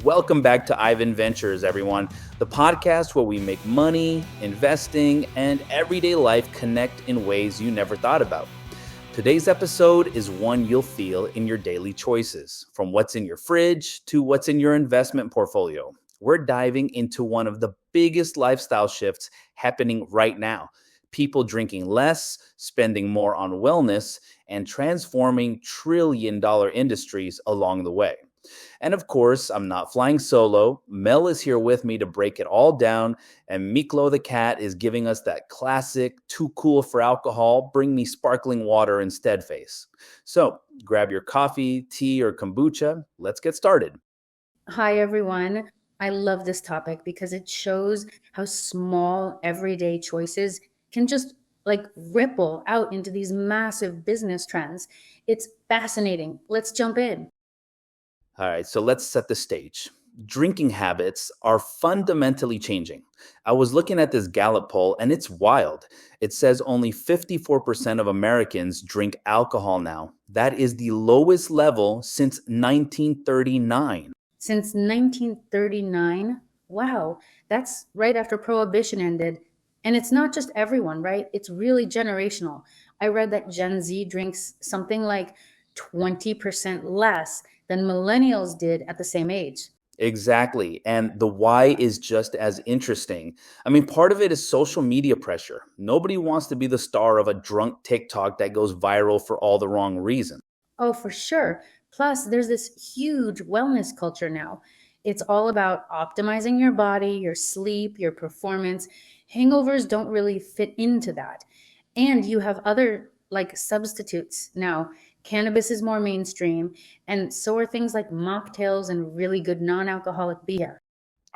Welcome back to IvanVentures, everyone, the podcast where we make money, investing, and everyday life connect in ways you never thought about. Today's episode is one you'll feel in your daily choices, from what's in your fridge to what's in your investment portfolio. We're diving into one of the biggest lifestyle shifts happening right now. People drinking less, spending more on wellness, and transforming trillion-dollar industries along the way. And of course, I'm not flying solo. Mella is here with me to break it all down, and Miklo the cat is giving us that classic, too cool for alcohol, bring me sparkling water instead face. So grab your coffee, tea, or kombucha. Let's get started. Hi, everyone. I love this topic because it shows how small everyday choices can just ripple out into these massive business trends. It's fascinating. Let's jump in. All right, so let's set the stage. Drinking habits are fundamentally changing. I was looking at this Gallup poll and it's wild. It says only 54% of Americans drink alcohol now. That is the lowest level since 1939. Since 1939, wow, that's right after Prohibition ended. And it's not just everyone, right? It's really generational. I read that Gen Z drinks something like 20% less than millennials did at the same age. Exactly. And the why is just as interesting. I mean, part of it is social media pressure. Nobody wants to be the star of a drunk TikTok that goes viral for all the wrong reasons. Oh, for sure. Plus, there's this huge wellness culture now. It's all about optimizing your body, your sleep, your performance. Hangovers don't really fit into that. And you have other substitutes now. Cannabis is more mainstream, and so are things like mocktails and really good non-alcoholic beer.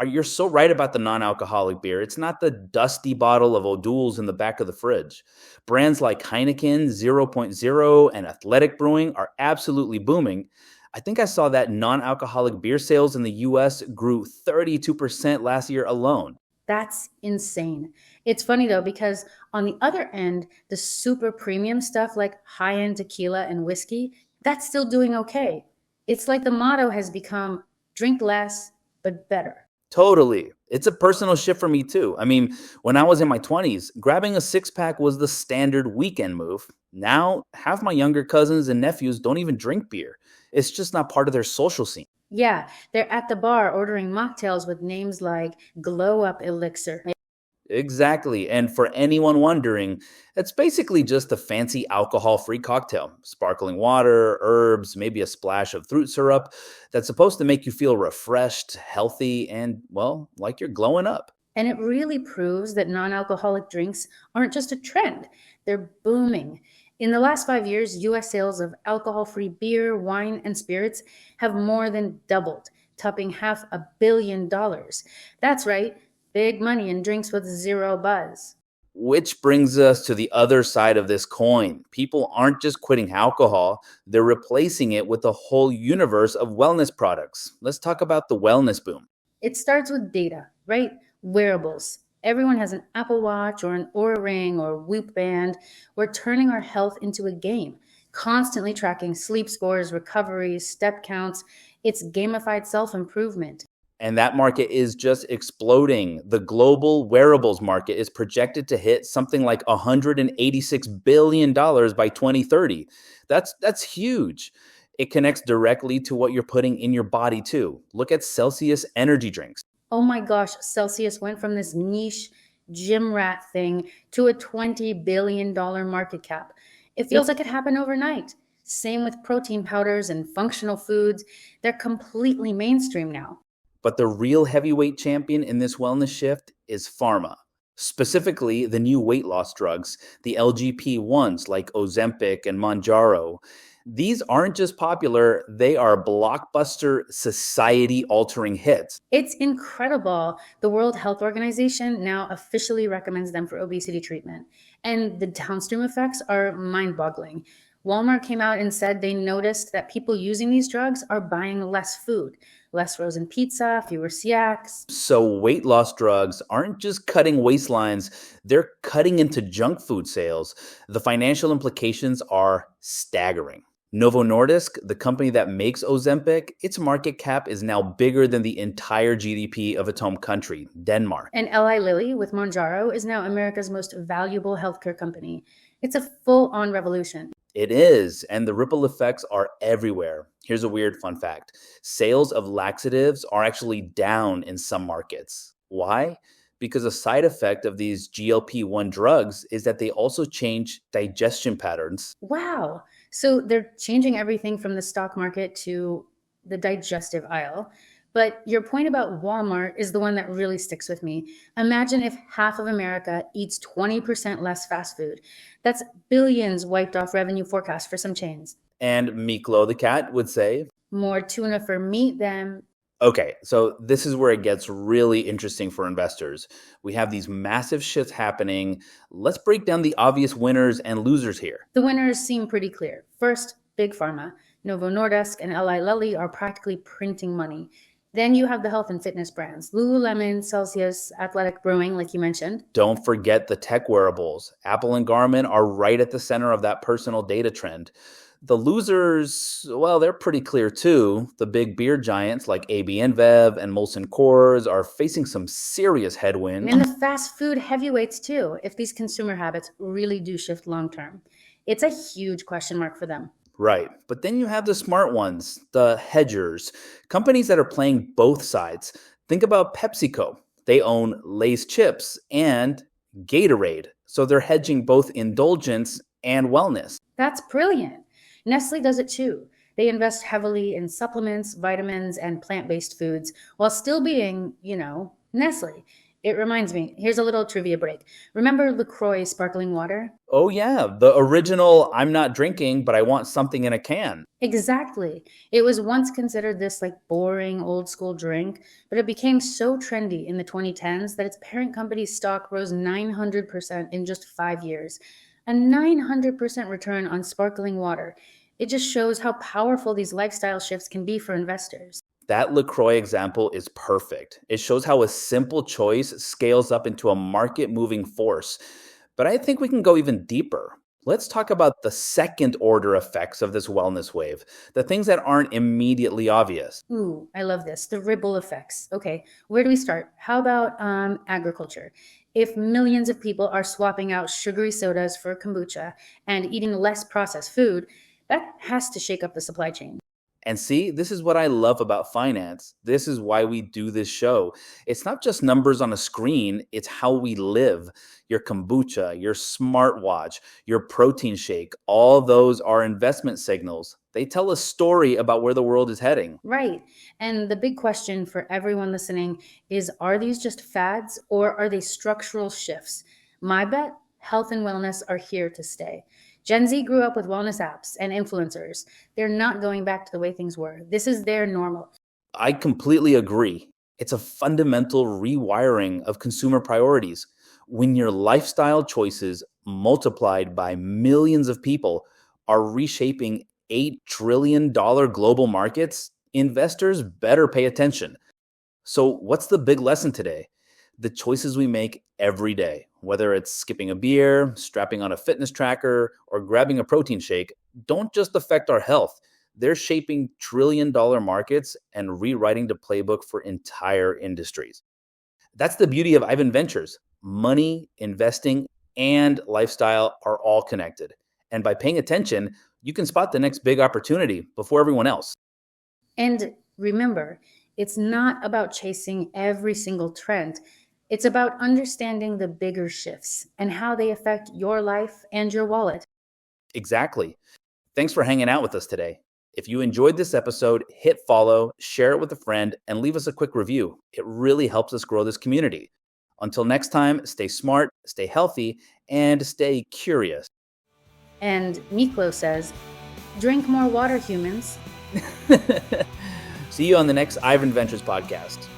You're so right about the non-alcoholic beer. It's not the dusty bottle of O'Doul's in the back of the fridge. Brands like Heineken, zero Point Zero, and Athletic Brewing are absolutely booming. I think I saw that non-alcoholic beer sales in the US grew 32% last year alone. That's insane. It's funny though, because on the other end, the super premium stuff like high-end tequila and whiskey, that's still doing okay. It's like the motto has become drink less, but better. Totally. It's a personal shift for me too. I mean, when I was in my 20s, grabbing a six-pack was the standard weekend move. Now, half my younger cousins and nephews don't even drink beer. It's just not part of their social scene. Yeah, they're at the bar ordering mocktails with names like Glow Up Elixir. Exactly. And for anyone wondering, it's basically just a fancy alcohol-free cocktail. Sparkling water, herbs, maybe a splash of fruit syrup that's supposed to make you feel refreshed, healthy, and, well, like you're glowing up. And it really proves that non-alcoholic drinks aren't just a trend, they're booming. In the last 5 years, US sales of alcohol-free beer, wine, and spirits have more than doubled, topping $500 million. That's right, big money in drinks with zero buzz. Which brings us to the other side of this coin. People aren't just quitting alcohol, they're replacing it with a whole universe of wellness products. Let's talk about the wellness boom. It starts with data, right? Wearables. Everyone has an Apple Watch or an Oura Ring or Whoop Band. We're turning our health into a game, constantly tracking sleep scores, recoveries, step counts. It's gamified self-improvement. And that market is just exploding. The global wearables market is projected to hit something like $186 billion by 2030. That's huge. It connects directly to what you're putting in your body too. Look at Celsius energy drinks. Oh my gosh, Celsius went from this niche gym rat thing to a $20 billion market cap. It feels like it happened overnight. Same with protein powders and functional foods. They're completely mainstream now. But the real heavyweight champion in this wellness shift is pharma. Specifically, the new weight loss drugs, the LGP-1s like Ozempic and Mounjaro. These aren't just popular, they are blockbuster, society-altering hits. It's incredible. The World Health Organization now officially recommends them for obesity treatment. And the downstream effects are mind-boggling. Walmart came out and said they noticed that people using these drugs are buying less food, less frozen pizza, fewer snacks. So weight loss drugs aren't just cutting waistlines, they're cutting into junk food sales. The financial implications are staggering. Novo Nordisk, the company that makes Ozempic, its market cap is now bigger than the entire GDP of its home country, Denmark. And Eli Lilly with Mounjaro is now America's most valuable healthcare company. It's a full-on revolution. It is, and the ripple effects are everywhere. Here's a weird fun fact. Sales of laxatives are actually down in some markets. Why? Because a side effect of these GLP-1 drugs is that they also change digestion patterns. Wow. So they're changing everything from the stock market to the digestive aisle. But your point about Walmart is the one that really sticks with me. Imagine if half of America eats 20% less fast food. That's billions wiped off revenue forecast for some chains. And Miklo the cat would say, more tuna for meat than... Okay, so this is where it gets really interesting for investors. We have these massive shifts happening. Let's break down the obvious winners and losers here. The winners seem pretty clear. First, Big Pharma. Novo Nordisk and Eli Lilly are practically printing money. Then you have the health and fitness brands, Lululemon, Celsius, Athletic Brewing, like you mentioned. Don't forget the tech wearables. Apple and Garmin are right at the center of that personal data trend. The losers, well, they're pretty clear too. The big beer giants like AB InBev and Molson Coors are facing some serious headwinds. And the fast food heavyweights too, if these consumer habits really do shift long term. It's a huge question mark for them. Right. But then you have the smart ones, the hedgers, companies that are playing both sides. Think about PepsiCo. They own Lay's chips and Gatorade. So they're hedging both indulgence and wellness. That's brilliant. Nestle does it too. They invest heavily in supplements, vitamins, and plant-based foods while still being, Nestle. It reminds me, here's a little trivia break. Remember LaCroix sparkling water? Oh yeah, the original I'm not drinking, but I want something in a can. Exactly. It was once considered this boring old school drink, but it became so trendy in the 2010s that its parent company's stock rose 900% in just 5 years. A 900% return on sparkling water. It just shows how powerful these lifestyle shifts can be for investors. That LaCroix example is perfect. It shows how a simple choice scales up into a market-moving force. But I think we can go even deeper. Let's talk about the second order effects of this wellness wave, the things that aren't immediately obvious. Ooh, I love this. The ripple effects. Okay, where do we start? How about agriculture? If millions of people are swapping out sugary sodas for kombucha and eating less processed food, that has to shake up the supply chain. And see, this is what I love about finance. This is why we do this show. It's not just numbers on a screen, it's how we live. Your kombucha, your smartwatch, your protein shake, all those are investment signals. They tell a story about where the world is heading. Right. And the big question for everyone listening is, are these just fads or are they structural shifts? My bet, health and wellness are here to stay. Gen Z grew up with wellness apps and influencers. They're not going back to the way things were. This is their normal. I completely agree. It's a fundamental rewiring of consumer priorities. When your lifestyle choices multiplied by millions of people are reshaping $8 trillion global markets, investors better pay attention. So what's the big lesson today? The choices we make every day, whether it's skipping a beer, strapping on a fitness tracker, or grabbing a protein shake, don't just affect our health. They're shaping trillion-dollar markets and rewriting the playbook for entire industries. That's the beauty of IvanVentures. Money, investing, and lifestyle are all connected. And by paying attention, you can spot the next big opportunity before everyone else. And remember, it's not about chasing every single trend. It's about understanding the bigger shifts and how they affect your life and your wallet. Exactly. Thanks for hanging out with us today. If you enjoyed this episode, hit follow, share it with a friend, and leave us a quick review. It really helps us grow this community. Until next time, stay smart, stay healthy, and stay curious. And Miklo says, drink more water, humans. See you on the next IvanVentures podcast.